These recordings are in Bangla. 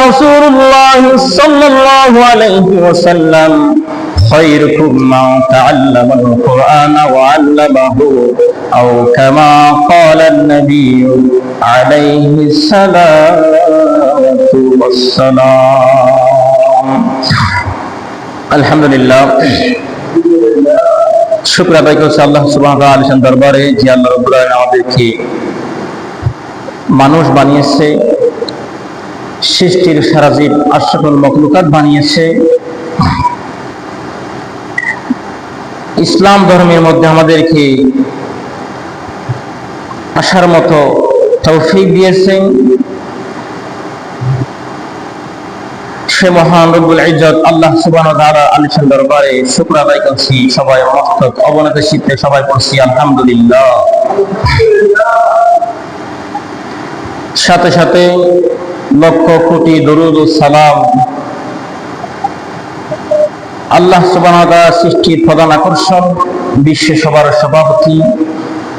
রাসূলুল্লাহ সাল্লাল্লাহু আলাইহি ওয়াসাল্লাম خيركم من تعلم القرآن وعلمه أو كما قال النبي عليه الصلاة والسلام الحمد لله শুকর আদায় করছি আল্লাহ সুবহানাহু ওয়া তাআলার দরবারে যে আল্লাহ রাব্বুল আলামিন আমাদেরকে মানুষ বানিয়েছে, সৃষ্টির সারা জীব আশরাফুল মাখলুকাত বানিয়েছে, ইসলাম ধর্মের মধ্যে আমাদেরকে আসার মতো তৌফিক দিয়েছেন। সে মহান রব্বুল ইজ্জত আল্লাহ সুবহানাহু ওয়া তাআলা আলিশান দরবারে শুকর আদায় করছি। সবাই মস্তক অবনত চিত্তে সবাই পড়ছি আলহামদুলিল্লাহ। সাথে সাথে লক্ষ কোটি দরুদ ও সালাম আল্লাহ সুবহানাহু ওয়া তাআলা সৃষ্টির প্রধান আকর্ষণ, বিশ্ব সবার সভাপতি,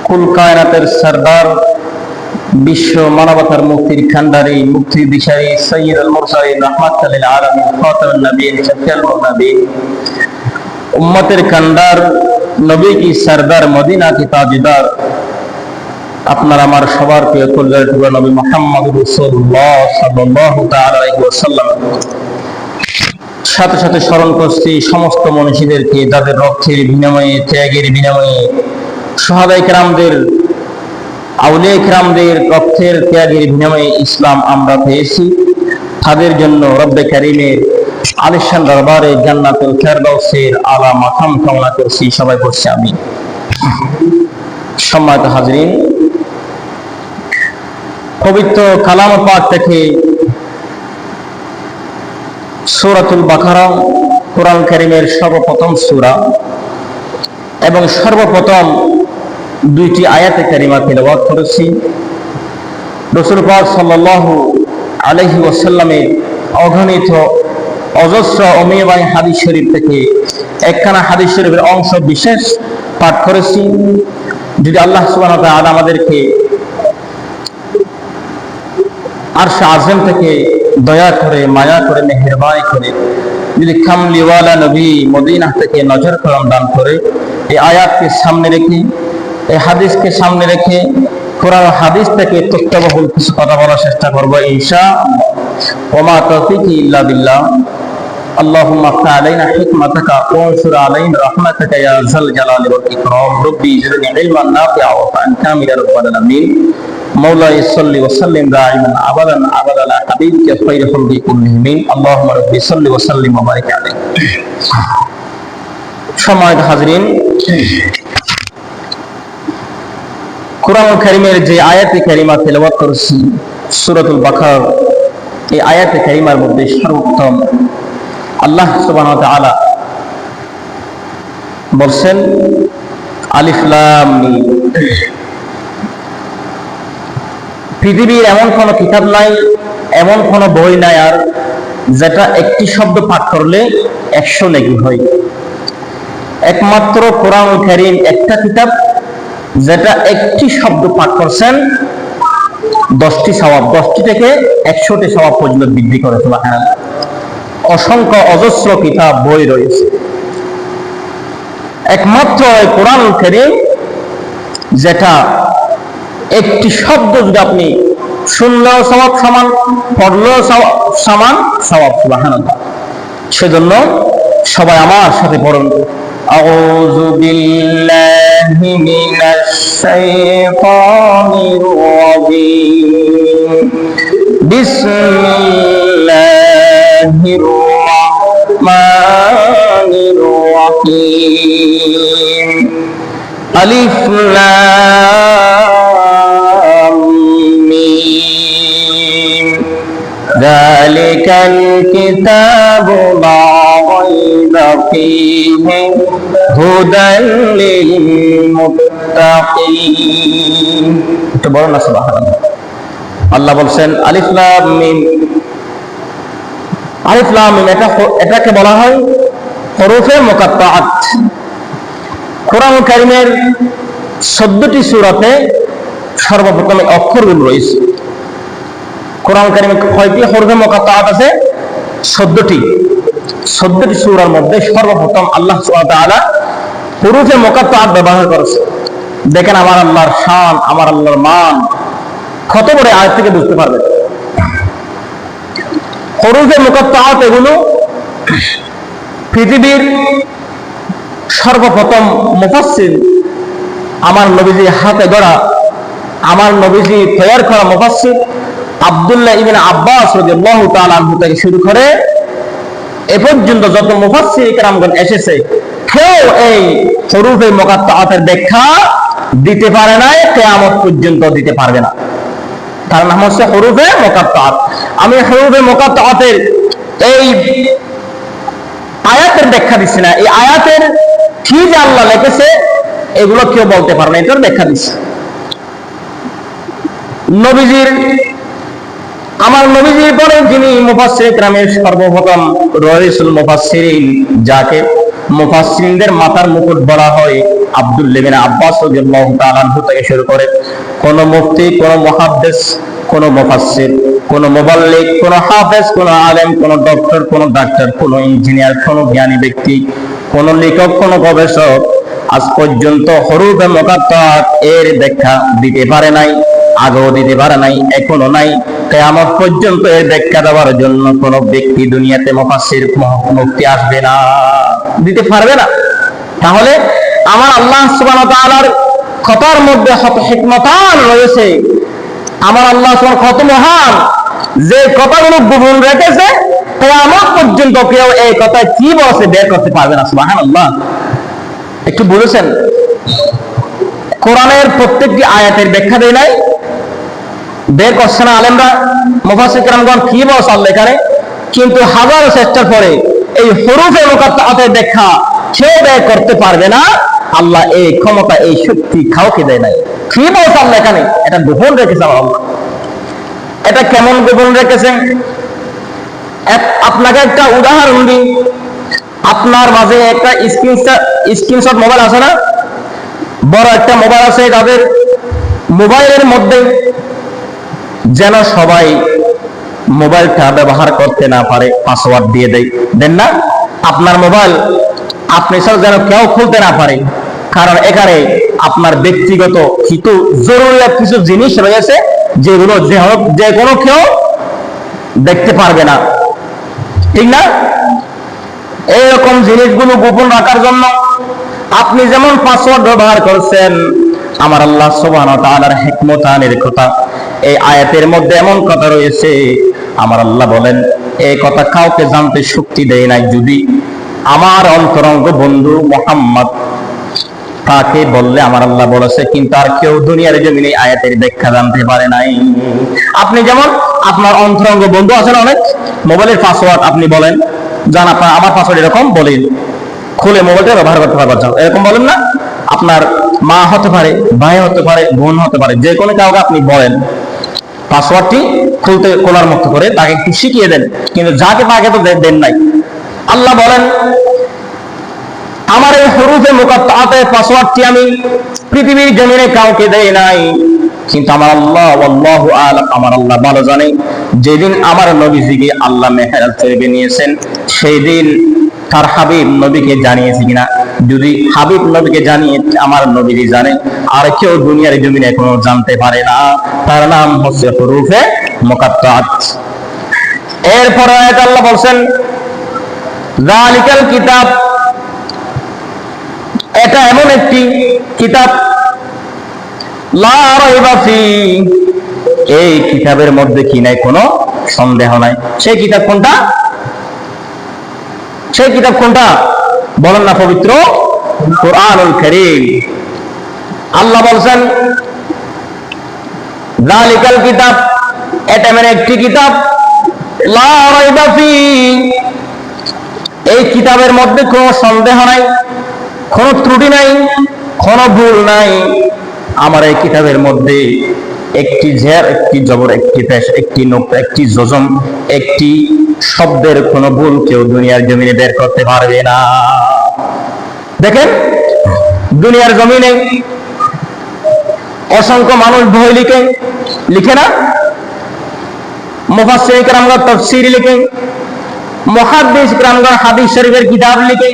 কুল কায়নাতের সরদার, বিশ্ব মানবতার মুক্তির খান্ডারি, মুক্তির দিশারি, সাইয়্যিদুল মুরসালিন, রাহমাতুল লিল আলামিন, খাতামুন নবিয়্যিন, শাফিউল নবী, উম্মতের কান্ডার, নবী কি সরদার, মদিনা কি তাজদার, আপনার আমার সবার প্রিয় কলিজার টুকরা নবী মুহাম্মদুর রাসূলুল্লাহ সাল্লাল্লাহু তাআলা আলাইহি ওয়াসাল্লাম। সাথে সাথে স্মরণ করছি সমস্ত মনীষীদেরকে, যাদের রক্তের বিনিময়ে, ত্যাগের বিনিময়ে, সাহাবায়ে কেরামদের, আউলিয়া কেরামদের রক্তের ত্যাগের বিনিময়ে ইসলাম আমরা পেয়েছি। তাদের জন্য রব্বে কারীমের আলিশান দরবারে জান্নাতুল ফেরদাউসের আলা মাকাম কামনা করছি। সবাই বলছি আমিন। সম্মানিত হাজরিন, পবিত্র কালাম পাক থেকে সূরাতুল বাকারা কোরআন কারীমের সর্বপ্রথম সূরা এবং সর্বপ্রথম দুইটি আয়াতে কারিমা তেলাওয়াত করেছি। রাসূল পাক সাল্লাল্লাহু আলাইহি ওয়াসাল্লামের অগণিত অজস্র অমিয়বাহী হাদিস শরীফ থেকে একখানা হাদিস শরীফের অংশ বিশেষ পাঠ করেছি। যদি আল্লাহ সুবহানাহু ওয়া তাআলা আমাদেরকে আরশ আযম থেকে দয়া করে, মায়া করে, মেহেরবানি করে যদি কামলিওয়ালা নবী মদিনা থেকে নজর করম দান করে, এই আয়াতকে সামনে রেখে, এই হাদিসকে সামনে রেখে কোরআন হাদিস থেকে তথ্যবহুল কিছু কথা বলার চেষ্টা করবো ইনশাআল্লাহ। ওয়া মা তাওফীকি ইল্লা বিল্লাহ। আল্লাহুম্মা আফতা আলাইনা হিকমাতাকা ওয়ানসুর আলাইনা রাহমাতাকা ইয়া যাল জালালি ওয়াল ইকরাম। রব্বি জিদনি ইলমান নাফিআ ওয়া ফা'আননি ইয়া রাব্বাল আলামিন। مولاي صل وسلم دائما ابدا ابدا على حبيبك خير خلق كلهم اللهم رب صل وسلم وبارك عليه। সম্মানিত হাজরিন, কোরআন কারীমের যে আয়াতে কারিমা তেলাওয়াত করেছি সূরাতুল বাকারা, এই আয়াতে কারিমার মধ্যে সর্বোত্তম আল্লাহ সুবহানাহু ওয়া তাআলা বলছেন আলিফ লাম মিম। পৃথিবীর এমন কোন কিতাব নাই, এমন কোন বই নাই আর যেটা একটি শব্দ পাঠ করলে 100 নেকি হয়। একমাত্র কোরআন কারীম একটা কিতাব যেটা একটি শব্দ পাঠ করছেন 10টি সওয়াব, 10টি থেকে 100টি সওয়াব পর্যন্ত বৃদ্ধি করে। সুবহানাল্লাহ। অসংখ্য অজস্র কিতাব বই রয়েছে, একমাত্র কোরআন কারীম যেটা একটি শব্দ যদি আপনি শুনলেও সওয়াব সমান, পড়লেও সমান সওয়াব। সুবহানাল্লাহ। সেজন্য সবাই আমার সাথে পড়ুন আউযু বিল্লাহি মিনাশ শাইতানির রাজীম বিসমিল্লাহির রাহমানির রাহিম আলিফ লাম মিম যালিকাল কিতাবু লা রাইবা ফীহি হুদাল লিল মুত্তাকিন। তো বড় না সুবহানাল্লাহ। আল্লাহ বলছেন আলিফ লাম মিম। আলিফ লাম মিম এটাকে বলা হয় হরফে মুকাত্তাআত। কোরআন কারীমের 14টি সূরাতে সর্বপ্রথম অক্ষরগুলো রয়েছে। কোরআন কারীমে কয়টি হরফে মুকাত্তাআত আছে? 14টি। 14টি সূরার মধ্যে সর্বপ্রথম আল্লাহ সুবহানাহু ওয়া তাআলা হরফে মুকাত্তাআত ব্যবহার করেছে। দেখেন আমার আল্লাহর শান, আমার আল্লাহর মান কত বড়, আয়াত থেকে বুঝতে পারবেন। হরফে মুকাত্তাআত এগুলো পৃথিবীর সর্বপ্রথম মুফাসসির, আমার নবীজি হাতে গড়া, আমার নবীজি তৈরি করা মুফাসসির আব্দুল্লাহ ইবনে আব্বাস রাদিয়াল্লাহু তাআলা আনহু থেকে শুরু করে এ পর্যন্ত যত মুফাসসির কেরামগণ এসেছে, কেউ এই হরফে মুকাত্তাআতের ব্যাখ্যা দিতে পারে নাই, কিয়ামত পর্যন্ত দিতে পারবে না। তার নাম হচ্ছে হরফে মুকাত্তাআত। আমি হরফে মুকাত্তাআতের এই আয়াতের ব্যাখ্যা দিচ্ছি না, এই আয়াতের কি যে আল্লাহ লিখেছে এগুলো কেউ বলতে পারে না, এটার ব্যাখ্যা দিচ্ছি। নবীজির, আমার নবীজির পরে যিনি মুফাসসির কেরামের সর্বপ্রথম রাইসুল মুফাসসিরিন, যাকে মুফাসসিরদের মাথার মুকুট বলা হয়, আব্দুল্লাহ ইবনে আব্বাস রাদিয়াল্লাহু তাআলা আনহু থেকে শুরু করে কোন মুফতি, কোন মুহাদ্দিস, কোন মুফাসসির, কোন মুবাল্লিগ, কোন হাফেজ, কোন আলেম, কোন ডক্টর, কোন ডাক্তার, কোন ইঞ্জিনিয়ার, কোন জ্ঞানী ব্যক্তি, কোন লেখক, কোন গবেষক আজ পর্যন্ত হরফে মুকাত্তাআত এর ব্যাখ্যা দিতে পারে নাই, আগেও দিতে পারে নাই, এখনো নাই। কিয়ামত পর্যন্ত এর ব্যাখ্যা দেওয়ার জন্য কোন ব্যক্তি দুনিয়াতে মুফাসসির, মুফতি আসবে না, দিতে পারবে না। তাহলে আমার আল্লাহ সুবহানাহু ওয়া তাআলার কথার মধ্যে কত হিকমতান রয়েছে, আমার আল্লাহ সুবহানাহু কত মহান, যে কথাগুলো গোপন রেখেছে কিয়ামত পর্যন্ত কেউ এই কথা কি বলছে বের করতে পারবে না। সুবহানাল্লাহ। একটু বুঝেছেন? কোরআনের প্রত্যেকটি আয়াতের ব্যাখ্যা দেয় নাই, বের করছে না আলেমরা, মুফাসসির কেরামগণ কি বলছে আল্লাহ এখানে, কিন্তু হাজারো চেষ্টার পরে এই হরফে মুকাত্তাআতের ব্যাখ্যা কেউ বের করতে পারবে না। আল্লাহ এই ক্ষমতা, এই শক্তি কাউকে দেয় নাই। কি বলছে আল্লাহ এখানে, এটা গোপন রেখেছে আল্লাহ। এটা কেমন গোপন রেখেছেন? আপনাকে একটা উদাহরণ দিই। আপনার মাঝে একটা স্ক্রিনশট মোবাইল আছে না, বড় একটা মোবাইল আছে, তাদের মোবাইলের মধ্যে যেন সবাই মোবাইলটা ব্যবহার করতে না পারে পাসওয়ার্ড দিয়ে দেন না। আপনার মোবাইল আপনি ছাড়া যেন কেউ খুলতে না পারে, কারণ এখানে আপনার ব্যক্তিগত কিছু জরুরিয়াত কিছু জিনিস রয়েছে যেগুলো যে কোনো কেউ দেখতে পারবে না, ঠিক না? এইরকম জিনিসগুলো গোপন রাখার জন্য আপনি যেমন পাসওয়ার্ড ব্যবহার করছেন, আমার আল্লাহ সুবহানাহু ওয়া তাআলার হিকমতানের কথা এই আয়াতের মধ্যে এমন কথা রয়েছে, আমার আল্লাহ বলেন এই কথা কাউকে জানতে শক্তি দেয় নাই, যদি আমার অন্তরঙ্গ বন্ধু মুহাম্মদ তাকে বললে আমার আল্লাহ বলেছে, কিন্তু আর কেউ দুনিয়ার জমিনে আয়াতের ব্যাখ্যা জানতে পারে নাই। আপনি যেমন আপনার অন্তরঙ্গ বন্ধু আছেন অনেক, মোবাইলের পাসওয়ার্ড আপনি বলেন, জান আপনার আমার পাসওয়ার্ড এরকম, বলেন খুলে মোবাইলটা ব্যবহার করতে পারবেন, এরকম বলেন না? আপনার মা হতে পারে, ভাই হতে পারে, বোন হতে পারে, যে কোনো কাউকে আপনি বলেন পাসওয়ার্ডটি খোলার মতো করে তাকে একটু শিখিয়ে দেন, কিন্তু যাকে তাকে তো দেন নাই। আল্লাহ বলেন আমার এই হরফে মুকাত্তাআতের পাসওয়ার্ডটি আমি পৃথিবীর জমিনে কাউকে দেই নাই, কিন্তু আমার আল্লাহ আল্লাহু আ'লাম, আমার আল্লাহ ভালো জানে। যেদিন আমার নবীজিকে আল্লাহ মেহরাজ শরীফে নিয়েছেন, সেই দিন তার হাবিব নবীকে জানিয়েছে কিনা? যদি হাবিব নবীকে জানিয়ে আমার নবীজি জানে, আর কেউ দুনিয়ার জমিনে কোনো জানতে পারে না। তার নাম হচ্ছে হরফে মুকাত্তাআত। এরপর আল্লাহ বলছেন যালিকাল কিতাব, এটা এমন একটি কিতাব, লা রাইবা ফি, এই কিতাবের মধ্যে কি নাই, কোনো সন্দেহ নাই। সেই কিতাব কোনটা? সেই কিতাব কোনটা বলেন না? পবিত্র কুরআনুল কারীম। আল্লাহ বলছেন যালিকাল কিতাব, এটা এমন একটি কিতাব, লা রাইবা ফি, এই কিতাবের মধ্যে কোনো সন্দেহ নাই, কোনো ত্রুটি নাই, কোনো ভুল নাই। আমার এই কিতাবের মধ্যে একটি জের, একটি জবর, একটি পেশ, একটি নোক্তা, একটি জজম, একটি শব্দের কোনো ভুল কেউ দুনিয়ার জমিনে বের করতে পারবে না। দেখেন দুনিয়ার জমিনে অসংখ্য মানুষ বই লিখে না, মুফাসসির কিরামগণ তাফসীর লিখে, মুহাদ্দিস কিরামগণ হাদিস শরীফের কিতাব লিখে,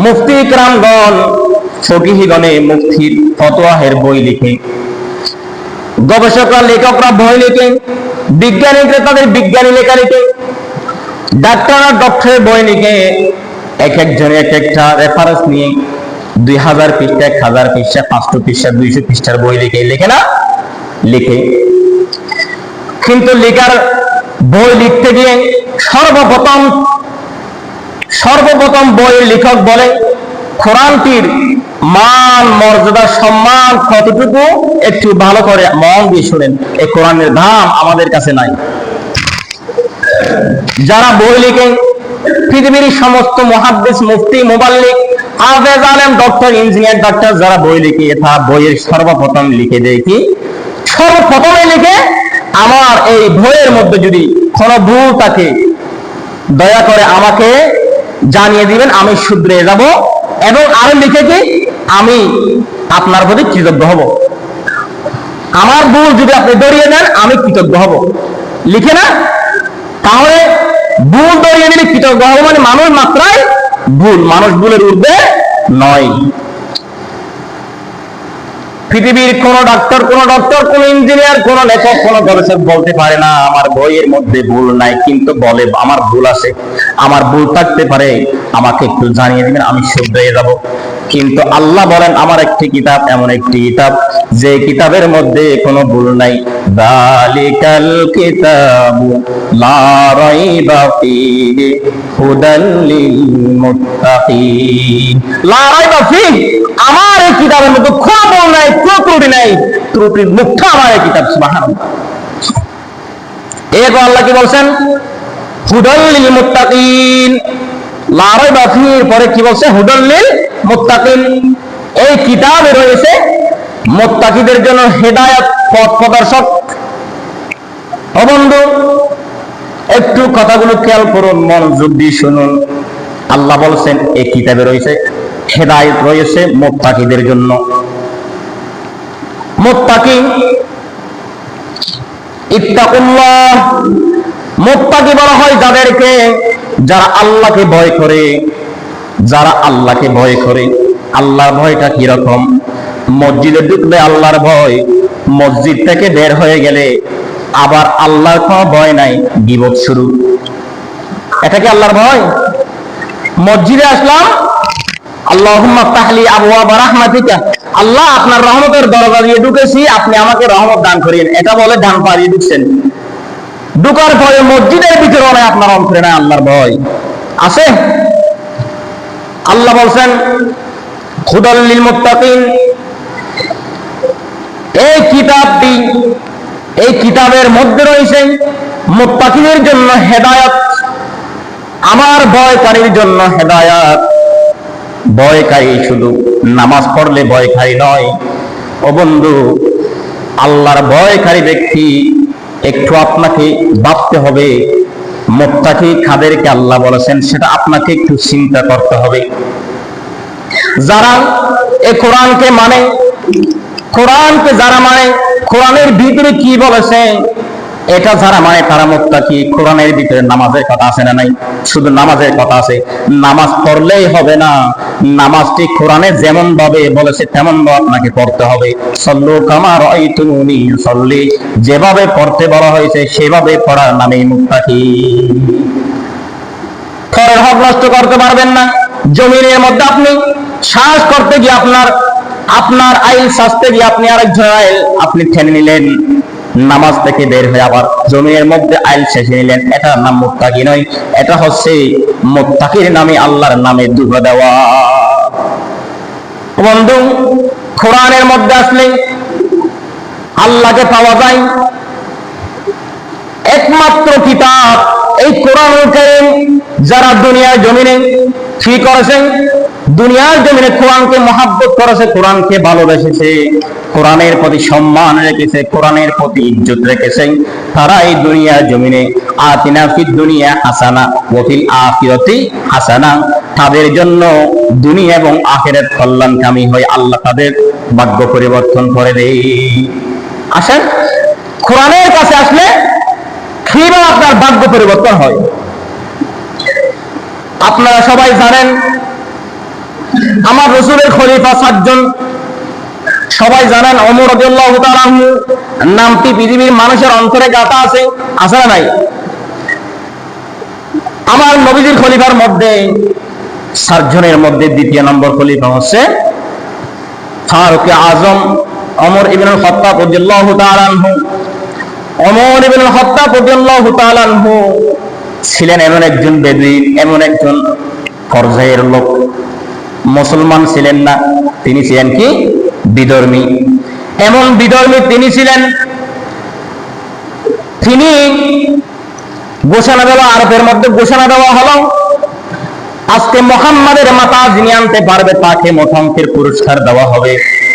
মুফতি কিরামগণ ফকিহগণে মুফতির ফতোয়াহের বই লিখে, গবেষকরা লেখকরা বই লিখে, বিজ্ঞানীরা তাদের বিজ্ঞানী লেখা লিখে, ডাক্তাররা ডক্টরের বই লিখে, এক একজনে এক একটা রেফারেন্স নিয়ে 2000 পৃষ্ঠা, 1000 পৃষ্ঠা, 500 পৃষ্ঠা, 200 পৃষ্ঠার বই লিখে না লিখে। কিন্তু লেখার বই লিখতে গিয়ে সর্বপ্রথম বইয়ের লেখক বলে কোরআনটির মান মর্যাদা সম্মান কতটুকু একটু ভালো করে মন দিয়ে শুনেন। এই কোরআনের দাম আমাদের কাছে নাই। যারা বই লিখে পৃথিবীর সমস্ত মুহাদ্দিস, মুফতি, মুবাল্লিগ, হাফেজ, আলেম, ডক্টর, ইঞ্জিনিয়ার, ডাক্তার যারা বই লিখে, এটা বইয়ের সর্বপ্রথম লিখে দেয় কি? সর্বপ্রথমে লিখে আমার এই বইয়ের মধ্যে যদি কোনো ভুল থাকে দয়া করে আমাকে জানিয়ে দিবেন, আমি শুধরে যাব। এবং আরো লিখে কি আমি আপনার প্রতি কৃতজ্ঞ হব। আমার ভুল যদি আপনি ধরিয়ে দেন আমি কৃতজ্ঞ হব। লিখে না? তাহলে ভুল ধরিয়ে দিলে কৃতজ্ঞ হব মানে মানুষ মাত্রায় ভুল, মানুষ ভুলের ঊর্ধ্বে নয়। পৃথিবীর কোন ডাক্তার, কোন ইঞ্জিনিয়ার, কোন লেখক, কোন গবেষক বলতে পারে না আমার বইয়ের মধ্যে ভুল নাই, কিন্তু বলে আমার ভুল আছে, আমার ভুল থাকতে পারে, আমাকে একটু জানিয়ে দিবেন, আমি শুধরে যাব। কিন্তু আল্লাহ বলেন আমার একটি কিতাব, এমন একটি কিতাব যে কিতাবের মধ্যে কোনো ভুল নাই। যালিকাল কিতাবু লা রাইবা ফীহি হুদাল লিল মুত্তাকিন। লা রাইবা ফীহি, আমার এই কিতাবের মধ্যে কোনো ভুল নাই, কোনো ত্রুটি নাই, ত্রুটির মুক্ত আমার এই কিতাব। সুবহানাল্লাহ। এরপর আল্লাহ কি বলছেন? হুদাল লিল মুত্তাকিন। লা রাইবা ফীহির পরে কি বলছে? হুদাল লিল মুত্তাকিন। এই কিতাবে রয়েছে মুত্তাকিদের জন্য হেদায়েত, পথ প্রদর্শক। ও বন্ধু, একটু কথাগুলো খেয়াল করুন, মনোযোগ দিয়ে শুনুন। আল্লাহ বলছেন এই কিতাবে রয়েছে হেদায়েত, রয়েছে মুত্তাকিদের জন্য। মুত্তাকি, ইত্তাকুল্লাহ। মুত্তাকি বলা হয় যাদেরকে, যারা আল্লাহকে ভয় করে, যারা আল্লাহকে ভয় করে। আল্লাহর ভয়টা কি রকম? মসজিদে ঢুকলে আল্লাহর ভয়, মসজিদ থেকে বের হয়ে গেলে আবার আল্লাহর কোনো ভয় নাই, গীবত শুরু। এটা কি আল্লাহর ভয়? মসজিদে আসলাম, আল্লাহুম্মা ফতাহলি আবওয়াবা রাহমাতিকা, আল্লাহ আপনার রহমতের দরজা দিয়ে ঢুকেছি, আপনি আমাকে রহমত দান করিয়েন, এটা বলে ডান পাড়িয়ে ঢুকছেন। ঢুকার পরে মসজিদের ভিতরে অনেক আপনার অন্তরে নাই আল্লাহর ভয় আছে। আল্লাহ বলছেন হুদাল লিল মুত্তাকিন। এই কিতাবটি, এই কিতাবের মধ্যে রয়েছে মুত্তাকিদের জন্য হেদায়েত, আমার ভয়কারীর জন্য হেদায়েত। ভয়কারী শুধু নামাজ পড়লে ভয়কারী নয়। ও বন্ধু, আল্লাহর ভয়কারী ব্যক্তি একটু আপনাকে ভাবতে হবে মুত্তাকি কাদেরকে আল্লাহ বলেছেন, সেটা আপনাকে একটু চিন্তা করতে হবে। যারা এই কোরআনকে মানে, কোরআনকে যারা মানে, কোরআনের ভিতরে কি বলেছে এটা যারা মানে তারা মুত্তাকি। কোরআনের ভিতরে নামাজের কথা আছে না নাই? শুধু নামাজের কথা আছে। নামাজ পড়লেই হবে না, নামাজটি কোরআনে যেমন ভাবে বলেছে তেমন ভাবে আপনাকে পড়তে হবে। সাল্লু কামা রাআইতুমুনি উসাল্লি, যেভাবে পড়তে বলা হয়েছে সেভাবে পড়ার নামেই মুত্তাকি। পরের হক নষ্ট করতে পারবেন না। জমিনের মধ্যে আপনি শ্বাস করতে গিয়ে আপনার আইল সাজতে গিয়ে আপনি আরেকজনের আইল আপনি টেনে নিলেন, নামাজ থেকে বের হয়ে আবার জমিনের মধ্যে আইল শেষে নিলেন, এটার নাম মুত্তাকি নয়। এটা হচ্ছে মুত্তাকির নামে আল্লাহর নামে দুঃখ দেওয়া। বন্ধু, কোরআনের মধ্যে আসলে আল্লাহকে পাওয়া যায় একমাত্র কিতাব এই কোরআনুল কারীম। যারা দুনিয়ার জমিনে কি করেছেন? দুনিয়ার জমিনে কোরআনকে মহাব্বত করেছে, কোরআনকে ভালোবেসেছে, কোরআনের প্রতি সম্মান রেখেছে, কোরআনের প্রতি ইজ্জত রেখেছে, তারা এই দুনিয়ার জমিনে আতিনা ফিদ দুনিয়া হাসানা ওয়া ফিল আখিরাতি হাসানা, তাদের জন্য দুনিয়া এবং আখিরাত কল্যাণকামী হয় আল্লাহ তাদের ভাগ্য পরিবর্তন করে দেয়। আসেন, কোরআনের কাছে আসলে কিভাবে আপনার ভাগ্য পরিবর্তন হয়? আপনারা সবাই জানেন আমার রাসূলের খলিফা 7 জন, সবাই জানেন ওমর রাদিয়াল্লাহু তাআলা আনহু নামটি পৃথিবীর মানুষের অন্তরে গাঁথা আছে, আছে না নাই? আমার নবীজির খলিফার মধ্যে 7 জনের মধ্যে দ্বিতীয় নম্বর খলিফা হচ্ছে ফারুক আজম ওমর ইবনুল খাত্তাব রাদিয়াল্লাহু তাআলা আনহু। ওমর ইবনুল খাত্তাব রাদিয়াল্লাহু তাআলা আনহু ছিলেন এমন একজন বেদুইন, এমন একজন পর্যায়ের লোক, মুসলমান ছিলেন না, তিনি ছিলেন কি বিধর্মী। এমন বিধর্মী তিনি ছিলেন, তিনি ঘোষণা দেওয়া, আরবের মধ্যে ঘোষণা দেওয়া হলো আজকে মুহাম্মাদের মাথা যিনি আনতে পারবে তাকে মোটাঅঙ্কের পুরস্কার দেওয়া হবে।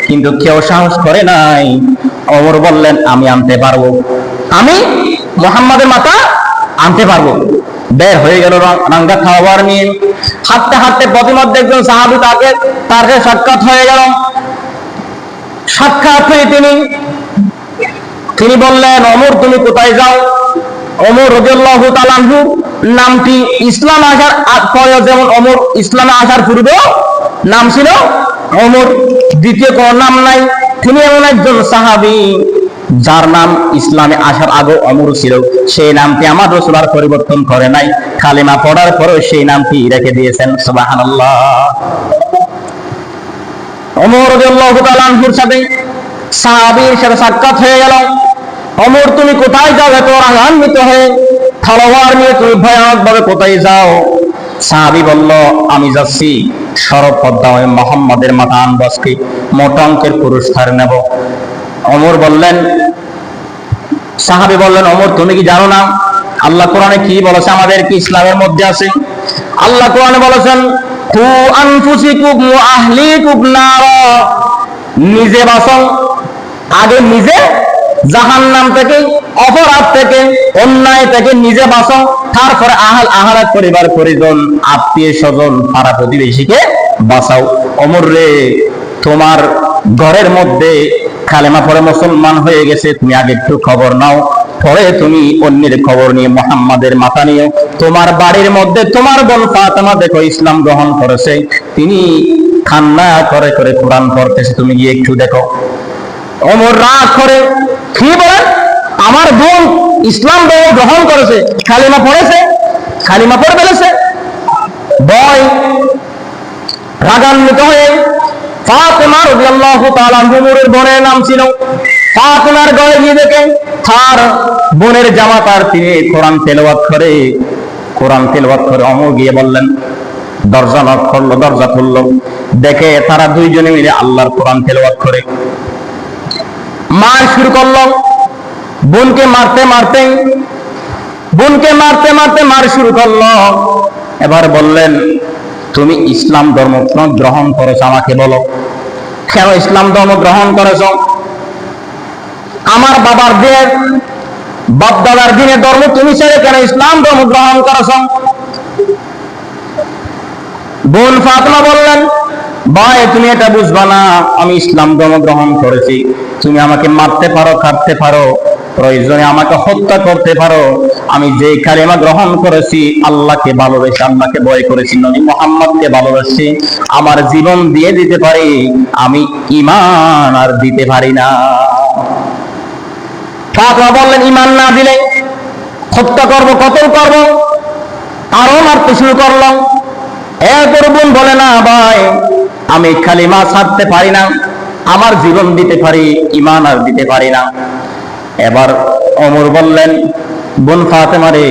কিন্তু কেউ সাহস করে নাই। ওমর বললেন আমি আনতে পারবো, আমি মুহাম্মাদের মাথা আনতে পারবো। বের হয়ে গেল রাঙ্গা খাবার নিয়ে, হাঁটতে হাঁটতে পথিমধ্যে একজন সাহাবী তার সাক্ষাৎ হয়ে গেল। সাক্ষাৎ হয়ে তিনি বললেন ওমর তুমি কোথায় যাও? ওমর রাদিয়াল্লাহু তাআলা আনহু নামটি ইসলাম আসার পরে, যেমন ওমর ইসলামে আসার পূর্বে নাম ছিল ওমর, দ্বিতীয় কোন নাম নাই। তিনি এমন একজন সাহাবী যার নাম ইসলামে আসার আগে ওমর ছিল, সেই নামটি আমার রাসূল আর পরিবর্তন করে নাই, কালেমা পড়ার পরেও সেই নামটি রেখে দিয়েছেন। সুবহানাল্লাহ। ওমর রাদিয়াল্লাহু তাআলা আনহুর সাথে সাহাবীর সাথে সাক্ষাৎ হয়ে গেল। ওমর তুমি কোথায় যাও এত রাগান্বিত হয়ে, তলোয়ার নিয়ে তুমি ভয়ানক ভাবে কোথায় যাও? সাহাবী বলল আমি যাচ্ছি সর্বপদ্মা হয়ে মুহাম্মাদের মাথা আনবো, আজকে মোটা অঙ্কের পুরস্কার নেব। ওমর বললেন, সাহাবী বললেন ওমর তুমি কি জানো না আল্লাহ কোরআনে কি বলেছে? আমাদের কি ইসলামের মধ্যে আছে? আল্লাহ কোরআনে বলেছেন কু আনফুসিকুম ওয়া আহলিকুম নারা, নিজে বাঁচো, আগে নিজে জাহান্নাম থেকে, অপরাধ থেকে, অন্যায় থেকে নিজে বাঁচো, তারপরে আহারাত পরিবার পরিজন আত্মীয় স্বজন পাড়া প্রতিবেশীকে বাঁচাও। ওমর রে, তোমার ঘরের মধ্যে কালেমা পড়ে মুসলমান হয়ে গেছে, তুমি আগে একটু খবর নাও, পরে তুমি অন্যের খবর নিয়ে মুহাম্মাদের মাথা নিয়ে। তোমার বাড়ির মধ্যে তোমার বোন ফাতেমা দেখো ইসলাম গ্রহণ করেছে, তিনি কান্না করে করে কোরআন পড়তেছে, তুমি গিয়ে একটু দেখো। ওমর রাগ করে কি বলেন, আমার বোন ইসলাম গ্রহণ করেছে, কালিমা পড়েছে, কালিমা পড়ে ফেলেছে। ভয় রাগান্বিত হয়ে ফাতেমা রাদিয়াল্লাহু তাআলা ওমরের বোনের নাম ছিল ফাতেমার ঘরে গিয়ে দেখে তার বোনের জামাতার তিনি কোরআন তেলাওয়াত করে। ওমর গিয়ে বললেন, দরজা নক করলো, দরজা খুললো, দেখে তারা দুইজনে মিলে আল্লাহর কোরআন তেলাওয়াত করে। মার শুরু করলো, বোনকে মারতে মারতে মার শুরু করলো। এবার বললেন তুমি ইসলাম ধর্ম গ্রহণ করেছো, আমাকে বলো কেন ইসলাম ধর্ম গ্রহণ করেছো? আমার বাবার দিনের, বাপ দাদার দিনের ধর্ম তুমি ছেড়ে কেন ইসলাম ধর্ম গ্রহণ করেছো? বোন ফাতেমা বললেন, ভাই তুমি এটা বুঝবা না, আমি ইসলাম ধর্ম গ্রহণ করেছি, তুমি আমাকে মারতে পারো, কাটতে পারো, প্রয়োজনে আমাকে হত্যা করতে পারো, আমি যে কালেমা গ্রহণ করেছি আল্লাহকে ভালোবেসে, আল্লাহকে ভয় করেছি, নবী মুহাম্মদকে ভালোবেসে আমার জীবন দিয়ে দিতে পারি, আমি ঈমান আর দিতে পারি না। ফাতেমা বললেন ঈমান না দিলে হত্যা করব, কতল করব, আরো মারতে শুরু করলাম। এরপর বোন বলে না ভাই আমি কালিমা ছাড়তে পারি না, আমার জীবন দিতে পারি, ঈমান আর দিতে পারি না। এবার ওমর বললেন, বোন ফাতেমা রে,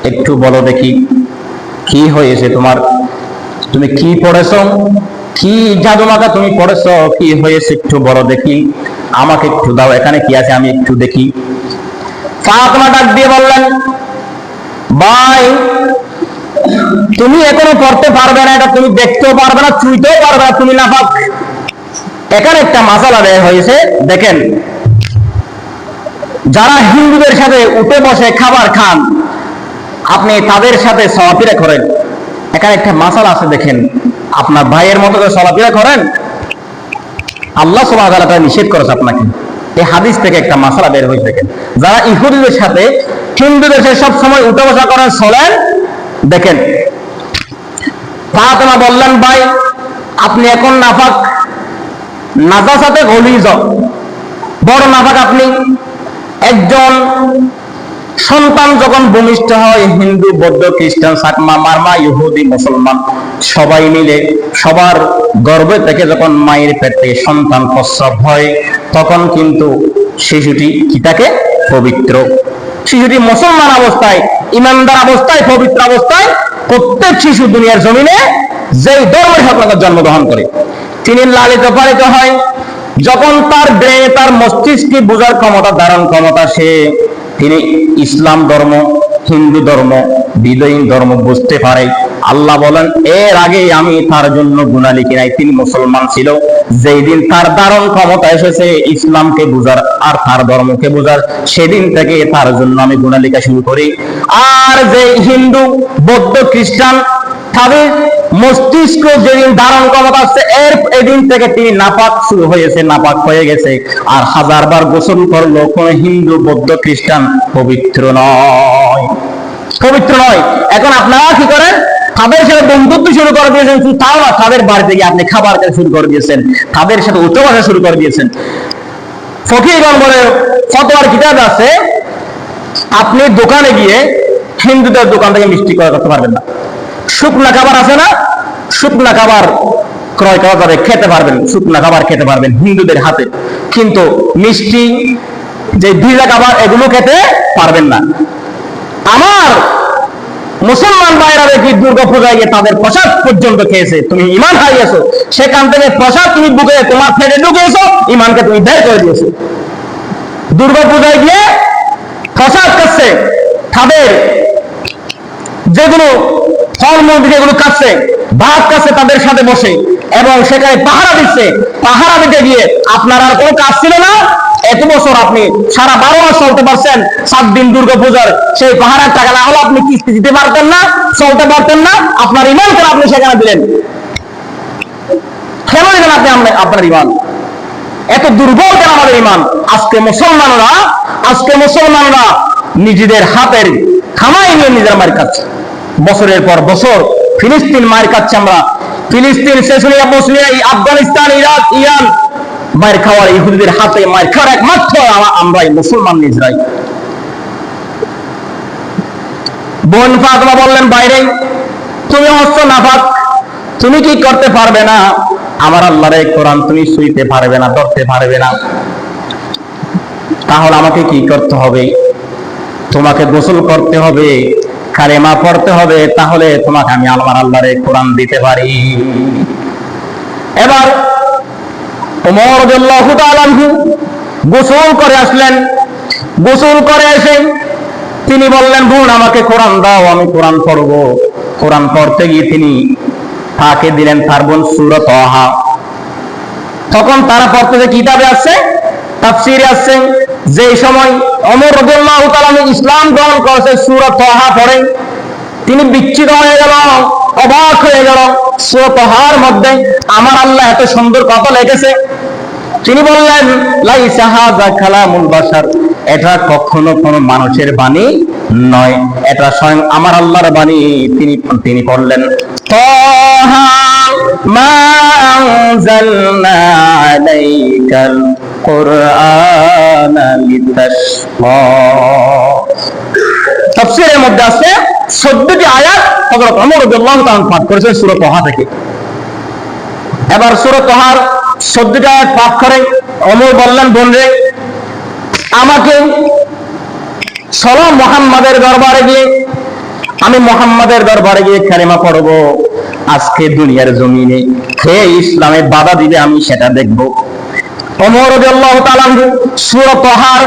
একটু বলো দেখি কি হয়েছে তোমার, তুমি কি পড়েছো, কি জাদুমাকা তুমি পড়েছো, কি হয়েছে একটু বলো দেখি, আমাকে একটু দাও, এখানে কি আছে আমি একটু দেখি। ফাতেমা ডাক দিয়ে বললেন, ভাই তুমি এখনো পড়তে পারবে না, এটা তুমি দেখতেও পারবে না, চুইতেও পারবে না, তুমি নাফাক। এখানে একটা মাসালা বের হয়েছে, দেখেন যারা হিন্দুদের সাথে উঠে বসে খাবার খান, আপনি তাদের সাথে চলাফেরা করেন, এখানে একটা মাসালা আছে, দেখেন আপনার ভাইয়ের মতো করে চলাফেরা করেন, আল্লাহ সুবহানাহু ওয়া তাআলা নিষেধ করেছে আপনাকে। এই হাদিস থেকে একটা মাসালা বের হয়েছে, দেখেন যারা ইহুদিদের সাথে হিন্দু দেশে সব সময় উঠে বসা করেন, চলেন। দেখেন ফাতেমা বললেন, ভাই আপনি এখন নাফাক, নাজাসাতে গলিজ, বড় নাফাক আপনি। একজন সন্তান যখন ভূমিষ্ঠ হয়, হিন্দু বৌদ্ধ খ্রিস্টান চাকমা মারমা ইহুদি মুসলমান সবাই মিলে সবার গর্ভে থেকে যখন মায়ের পেট থেকে সন্তান প্রসব হয়, তখন কিন্তু শিশুটি কি থাকে? পবিত্র। শিশুটি মুসলমান অবস্থায়, ইমানদার অবস্থায়, পবিত্র অবস্থায় প্রত্যেক শিশু দুনিয়ার জমিনে যেই ধর্মের সাথে জন্মগ্রহণ করে তিনি লালিত পালিত হয়। যখন তার ব্রেনে, তার মস্তিষ্কে বোঝার ক্ষমতা, ধারণ ক্ষমতা, তিনি ইসলাম ধর্ম, হিন্দু ধর্ম, বিদয়ী ধর্ম বুঝতে পারে। আল্লাহ বলেন, এর আগে আমি তার জন্য গুনাহ লিখি নাই, তিনি মুসলমান ছিল। যেই দিন তার ধারণ ক্ষমতা এসেছে ইসলামকে বুঝার আর তার ধর্মকে বুঝার, সেদিন থেকে তার জন্য আমি গুনাহ লেখা শুরু করি। আর যে হিন্দু বৌদ্ধ খ্রিস্টান, তাদের মস্তিষ্ক যেদিন ধারণ ক্ষমতা আছে, এদিন থেকে তিনি নাপাক শুরু হয়েছে, নাপাক হয়ে গেছে। আর হাজারবার গোসল করলো, কোন হিন্দু বৌদ্ধ খ্রিস্টান পবিত্র নয়, পবিত্র নয়। এখন আপনারা কি করেন? তাদের সাথে বন্ধুত্ব শুরু করে দিয়েছেন, তাও না, তাদের বাড়িতে গিয়ে আপনি খাবার খেতে শুরু করে দিয়েছেন, তাদের সাথে উচ্চ ভাষা শুরু করে দিয়েছেন। ফকিরগণ বলে ফতোয়ার কিতাব আছে, আপনি দোকানে গিয়ে হিন্দুদের দোকান থেকে মিষ্টি ক্রয় করতে পারবেন না। শুকনা খাবার আছে না, শুকনা খাবার ক্রয় করা যাবে, খেতে পারবেন, শুকনা খাবার খেতে পারবেন হিন্দুদের হাতে, কিন্তু মিষ্টি, যে ভিজা খাবার, এগুলো খেতে পারবেন না। আমার মুসলমান ভাইরা দেখি দুর্গা পূজায় গিয়ে তাদের প্রসাদ পর্যন্ত খেয়েছে। তুমি ইমান হারিয়েছো, সেখান থেকে প্রসাদ তুমি বুকে তোমার পেটে ঢুকেছো, ইমানকে তুমি বের করে দিয়েছো। দুর্গা পূজায় গিয়ে প্রসাদ খাচ্ছে, তাদের যেগুলো ফলমূল যেগুলো খাচ্ছে, ভাত খাচ্ছে তাদের সাথে বসে, এবং সেখানে পাহারা দিচ্ছে। পাহারা দিতে গিয়ে আপনার আর কোনো কাজ ছিল না। এত বছর আপনি সারা 12 মাস চলতে পারছেন, 7 দিন দুর্গা পূজার সেই পাহারার টাকা না হলে আপনি কিস্তি দিতে পারতেন না, চলতে পারতেন না। আপনার ইমান করে আপনি সেখানে দিলেন, কেন দিলেন আপনি আপনার ইমান? এত দুর্বল কেন আমাদের ইমান? আজকে মুসলমানরা নিজেদের হাতের খামাই নিয়ে নিজেরা মার খাচ্ছে, বছরের পর বছর ফিলিস্তিন মার খাচ্ছে। আমরা ফিলিস্তিন, Chechnya, Bosnia, Afghanistan, Iraq, Iran মার খাওয়ার, ইহুদিদের হাতে মার খাওয়ার একমাত্র আমরাই, মুসলমান নিজেরাই। বোন ফাতেমা বললেন, বাইরে তুমি হচ্ছ নাফাক, তুমি কি করতে পারবে না? আমার আল্লাহর এই কোরআন তুমি ছুঁইতে পারবে না, ধরতে পারবে না। তাহলে আমাকে কি করতে হবে? তোমাকে গোসল করতে হবে, কালেমা পড়তে হবে, তাহলে তোমাকে আমি আমার আল্লাহর এই কোরআন দিতে পারি। এবার ওমর রাদিয়াল্লাহু তাআলা আনহু গোসল করে আসলেন। গোসল করে এসে তিনি বললেন, বোন আমাকে কোরআন দাও, আমি কোরআন পড়বো। কোরআন পড়তে গিয়ে তিনি তাকে দিলেন তার বোন সূরা তাহা। তখন তারা পড়তে কিতাবে আছে, তাফসীরে আছে, যে সময় ওমর রাদিয়াল্লাহু তাআলা ইসলাম গ্রহণ করেছে, সূরা তাহা পড়ে তিনি বিচ্ছিন্ন হয়ে গেল, অবাক হয়ে গেল। সূরা তাহার মধ্যে আমার আল্লাহ এত সুন্দর কথা লিখেছে। তিনি বললেন, লাইসা হাযা কালামুল বাশার, এটা কখনো কোনো মানুষের বাণী নয়, এটা স্বয়ং আমার আল্লাহর বাণী। তিনি বললেন, তাহা মা আনজালনা আলাইকাল কুরআনা লিতাশকা। তাফসীরের মধ্যে আছে 14টি আয়াত হযরত ওমর রাদিয়াল্লাহু তাআলা পাঠ করেছেন সূরা তাহা থেকে। এবার সূরা তাহার 14টি আয়াত পাঠ করে ওমর বললেন, বোন রে, আমাকে চলো মুহাম্মাদের দরবারে গিয়ে, আমি মুহাম্মাদের দরবারে গিয়ে কালেমা পড়বো। আজকে দুনিয়ার জমিনে কে ইসলামে বাধা দিবে আমি সেটা দেখব। ওমর রাদিয়াল্লাহু তাআলা সূরা তাহার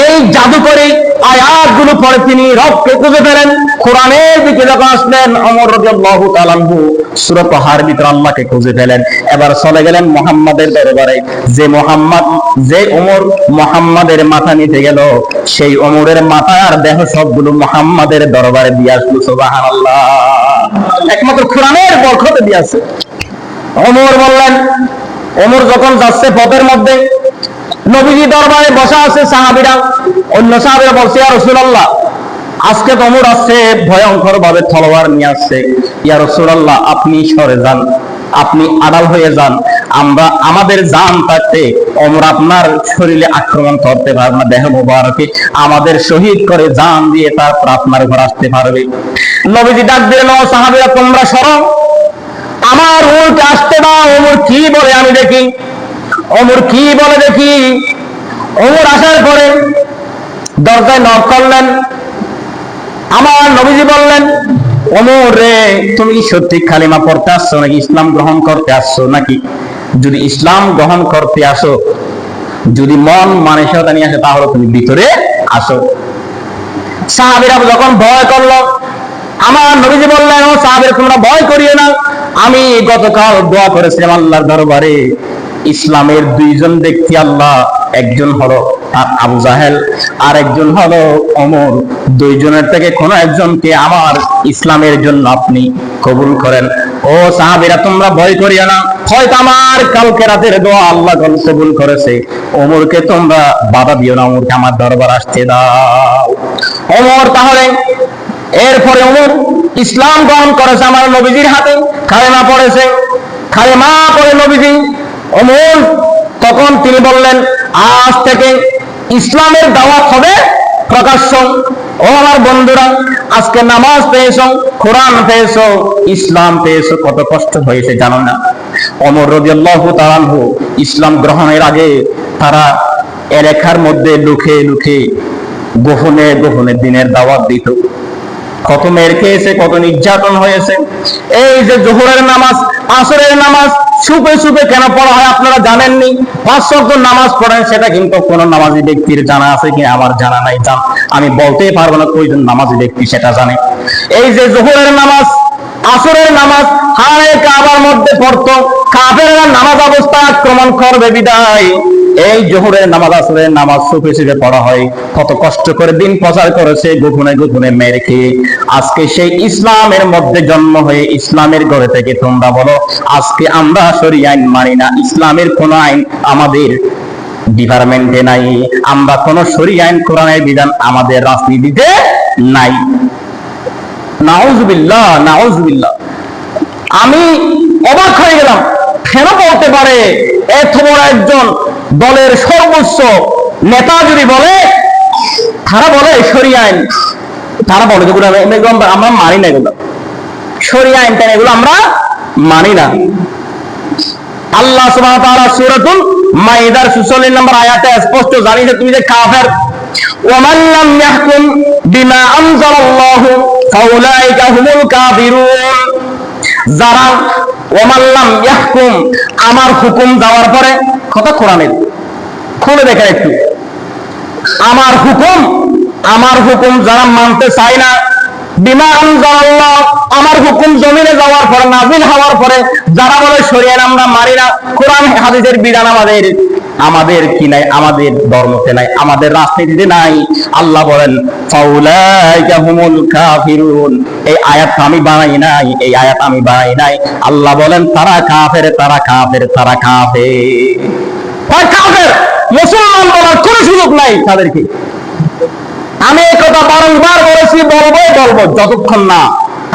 এই জাদুকরী আয়াতগুলো পড়ে তিনি রবকে খুঁজে পেলেন। কোরআনের দিকে যখন আসলেন, ওমর রাদিয়াল্লাহু তাআলা সূরা তাহার ভিতরে আল্লাহকে খুঁজে পেলেন। এবার চলে গেলেন মুহাম্মাদের দরবারে। যে ওমর মুহাম্মাদের মাথা নিতে গেল, সেই ওমরের মাথা আর দেহ সবগুলো মুহাম্মাদের দরবারে দিয়ে আসলো। সুবহানাল্লাহ, একমাত্র কোরআনের বরকতে দিয়ে আছে। ওমর বললেন, ওমর যখন যাচ্ছে পথের মধ্যে, নবীজি দরবারে বসা আছে সাহাবীরা, অন্য সাহাবীরা বলছে, ইয়া রাসূলুল্লাহ, আজকে তো ওমর আসছে, ভয়ঙ্কর ভাবে তলোয়ার নিয়ে আসছে, ইয়া রাসূলুল্লাহ আপনি সরে যান, আপনি আড়াল হয়ে যান, আমরা আমাদের জান থাকতে ওমর আপনার শরীরে আক্রমণ করতে পারবে না, দেহ মোবারকে আমাদের শহীদ করে জান দিয়ে তারপর আপনার ঘর আসতে পারবে। নবীজি ডাক দিলেন, ও সাহাবীরা তোমরা সরো, আমার ওমরকে আসতে দাও, ওমর কি বলে আমি দেখি, ওমর কি বলে দেখি। ওমর আসার পরে দরজায় নক করলেন। আমার নবীজি বললেন, ওমর রে, তুমি কি সত্যি কালিমা পড়তে আসছো নাকি ইসলাম গ্রহণ করতে আসছো নাকি? যদি ইসলাম গ্রহণ করতে আসো, যদি মন মানসিকতা নিয়ে আসে, তাহলে তুমি ভিতরে আসো। সাহাবীরা যখন ভয় করলো, আমার নবীজি বললেন, ও সাহাবীরা তোমরা ভয় করিও না, আমি গতকাল দোয়া করেছিলাম আল্লাহর দরবারে, ইসলামের দুইজন ব্যক্তি আল্লাহ, একজন হলো আবু জাহেল আর একজন হলো ওমর, দুইজনের থেকে কোন একজনকে আমার ইসলামের জন্য আপনি কবুল করেন। ও সাহাবীরা তোমরা ভয় করিও না, হয়তো আমার কালকে রাতের দোয়া আল্লাহ কবুল করেছে, ওমরকে তোমরা বাধা দিও না, ওমরকে আমার দরবার আসতে দাও। ওমর তাহলে এরপরে ওমর ইসলাম গ্রহণ করেছে আমার নবীজির হাতে, কালেমা পড়েছে, কালেমা পড়ে নবীজি ওমর তখন তিনি বললেন, আজ থেকে ইসলামের দাওয়াত হবে প্রকাশ্য। ও আমার বন্ধুরা, আজকে নামাজ পেয়েছো, কোরআন পেয়েছো, ইসলাম পেয়েছো, কত কষ্ট হয়েছে জানো না? ওমর রাদিয়াল্লাহু তাআলা আনহু ইসলাম গ্রহণের আগে তারা এলাকার মধ্যে লুকিয়ে লুকিয়ে গোপনে গোপনে দিনের দাওয়াত দিত, কত মেয়ের খেয়েছে, কত নির্যাতন হয়েছে। এই যে জোহরের নামাজ, আসরের নামাজ সুপে সুপে কেন পড়া হয় আপনারা জানেননি? 5 ওয়াক্ত নামাজ পড়েন, সেটা কিন্তু কোন নামাজি ব্যক্তির জানা আছে কি? আমার জানা নাই, আমি বলতেই পারবো না কয়জন নামাজি ব্যক্তি সেটা জানে। এই যে জোহরের নামাজ, আসরের নামাজ হায় কাবার মধ্যে পড়তো, কাফেররা নামাজ অবস্থা আক্রমণ করবে বিদায় এই জোহরের নামাজ আসরের নামাজ সুফে সুফে পড়া হয়, কত কষ্ট করে দিন প্রচার করেছে গোপনে গোপনে মেরে খেয়ে। আজকে সেই ইসলামের মধ্যে জন্ম হয়ে ইসলামের ঘরে থেকে তোমরা বলো আজকে আমরা শরীয়ত আইন মানি না, ইসলামের কোন আইন আমাদের ডিপার্টমেন্টে নাই, আমরা কোন শরীয়ত আইন কোরআনের বিধান আমাদের রাজনীতিতে নাই। নাউজুবিল্লাহ, নাউজুবিল্লাহ। আমি অবাক হয়ে গেলাম, কেন বলতে পারে এত বড় একজন দলের সর্বোচ্চ নেতা যদি বলে, তারা বলে শরীয়ত আইন, তারা বলে যেগুলো আমরা মানি না, এগুলো শরীয়ত আইন, এগুলো আমরা মানি না। আল্লাহ সুবহানাহু ওয়া তাআলা সূরাতুল মাইদার 46 নম্বর আয়াতে স্পষ্ট জানিয়েছে, তুমি যে কাফের, ওয়ামান লাম ইয়াহকুম বিমা আনজালাল্লাহু ফাউলাইকা হুমুল কাফিরুন, যারা ওয়ামান লাম ইয়াহকুম, আমার হুকুম দেওয়ার পরে, কথা কোরআনের খুলে দেখেন একটু, আমার হুকুম যারা মানতে চায় না, বিমা আনজালাল্লাহ, আমার হুকুম জমিনে যাওয়ার পরে, নাযিল হওয়ার পরে যারা বলে শরীয়ত আমরা মানি না, কোরআন হাদিসের বিধান আমাদের কি নাই, আমাদের ধর্মতে নাই, আমাদের রাজনীতিতে নাই, আল্লাহ বলেন ফাউলাইকা হুমুল কাফিরুন, এই আয়াত আমি বানাই নাই, এই আয়াত আমি বানাই নাই। আল্লাহ বলেন তারা কাফের, তারা কাফের, তারা কাফের, তারা কাফের। মুসলমান বলার কোনো সুযোগ নাই তাদেরকে। আমি এই কথা বারংবার বলেছি, বলবো যতক্ষণ না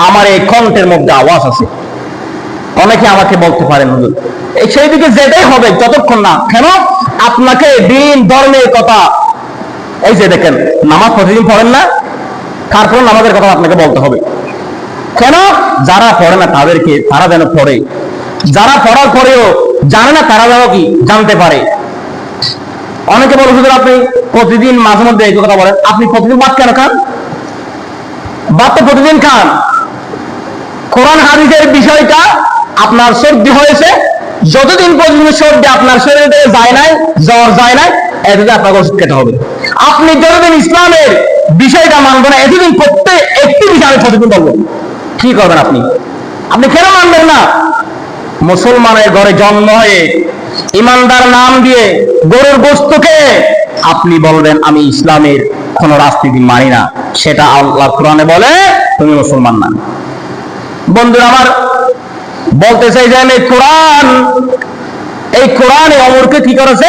আমার এই কণ্ঠের মধ্যে আওয়াজ আছে। অনেকে আমাকে বলতে পারেন হুজুর এই সেই দিকে যেতেই হবে, যতক্ষণ না, কেন আপনাকে দিন ধর্মের কথা, এই যে দেখেন নামাজ প্রতিদিন পড়েন না, তারপর নামাজের কথা আপনাকে বলতে হবে। কেন? যারা পড়ে না তাদেরকে, তারা যেন পড়ে, যারা পড়ার পরেও জানে না তারা যেন কি জানতে পারে। অনেকে বলে হুজুর আপনি প্রতিদিন মাঝে মধ্যে এই কথা বলেন, আপনি প্রতিদিন ভাত কেন খান? ভাত তো প্রতিদিন খান। কোরআন হাদিসের বিষয়টা আপনার সর্দি হয়েছে, যতদিন পর্যন্ত সর্দি আপনার শরীরে থেকে যায় নাই, জ্বর যায় নাই, এতদিন আপনাকে ওষুধ খেতে হবে। আপনি যতদিন ইসলামের বিষয়টা মানবেন না, এতদিন প্রত্যেক একটি বিষয় আমি প্রতিদিন বলবো, কি করবেন আপনি? আপনি কেন মানবেন না? মুসলমানের ঘরে জন্ম হয়ে ইমানদার নাম দিয়ে গরুর গোশতকে আপনি বলবেন আমি ইসলামের কোন রাজনীতি মানি না, সেটা আল্লাহ কোরআনে বলে তুমি মুসলমান না। বন্ধুরা আমার, বলতে চাই যে কোরআন এই কোরআনে ওমরকে কি করেছে?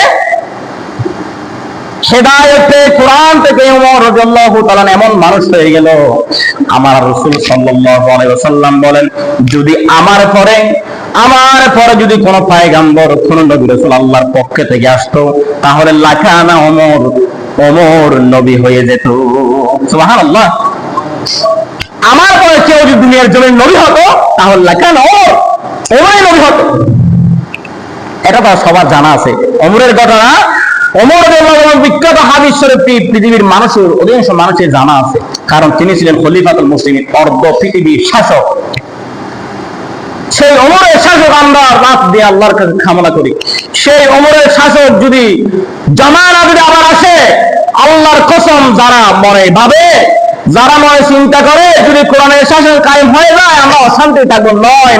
হেদায়েতে কোরআন থেকে ওমর রাদিয়াল্লাহু তাআলা এমন মানুষ হয়ে গেল। আমার রাসূল সাল্লাল্লাহু আলাইহি ওয়াসাল্লাম বলেন, যদি আমার পরে যদি কোনো পয়গম্বর, কোন নবী রাসূল আল্লাহর পক্ষ থেকে আসতো, তাহলে লাকানা ওমর নবী হয়ে যেত। সুবহানাল্লাহ। আমার পরে কেউ যদি দুনিয়ার জমিন নবী হতো, তাহলে লাকানা ওমরই নবী হতো। এটা তো সবার জানা আছে ওমরের ঘটনা। ওমর রাদিয়াল্লাহু বিখ্যাত হাদিস শরীফটি পৃথিবীর মানুষের, অধিকাংশ মানুষের জানা আছে, কারণ তিনি ছিলেন খলিফাতুল মুসলিমিন, অর্ধ পৃথিবীর শাসক। সেই ওমরের শাসক আমরা রাত দিয়ে আল্লাহর কাছে কামনা করি। সেই ওমরের শাসক যদি জামানা যদি আবার আসে, আল্লাহর কসম, যারা মনে ভাবে, যারা মনে চিন্তা করে যদি কোরআনের শাসন কায়েম হয়ে যায় আমরা অশান্তি থাকবো, নয়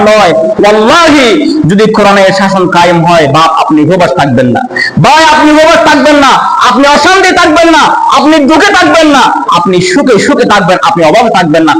ওয়াল্লাহি, যদি কোরআনের শাসন কায়েম হয়, বাপ আপনি উপবাস থাকবেন না, ভাই আপনি উপবাস থাকবেন না, আপনি অশান্তি থাকবেন না, আপনি দুঃখে থাকবেন না, আপনি সুখে থাকবেন, আপনি অভাবে থাকবেন না।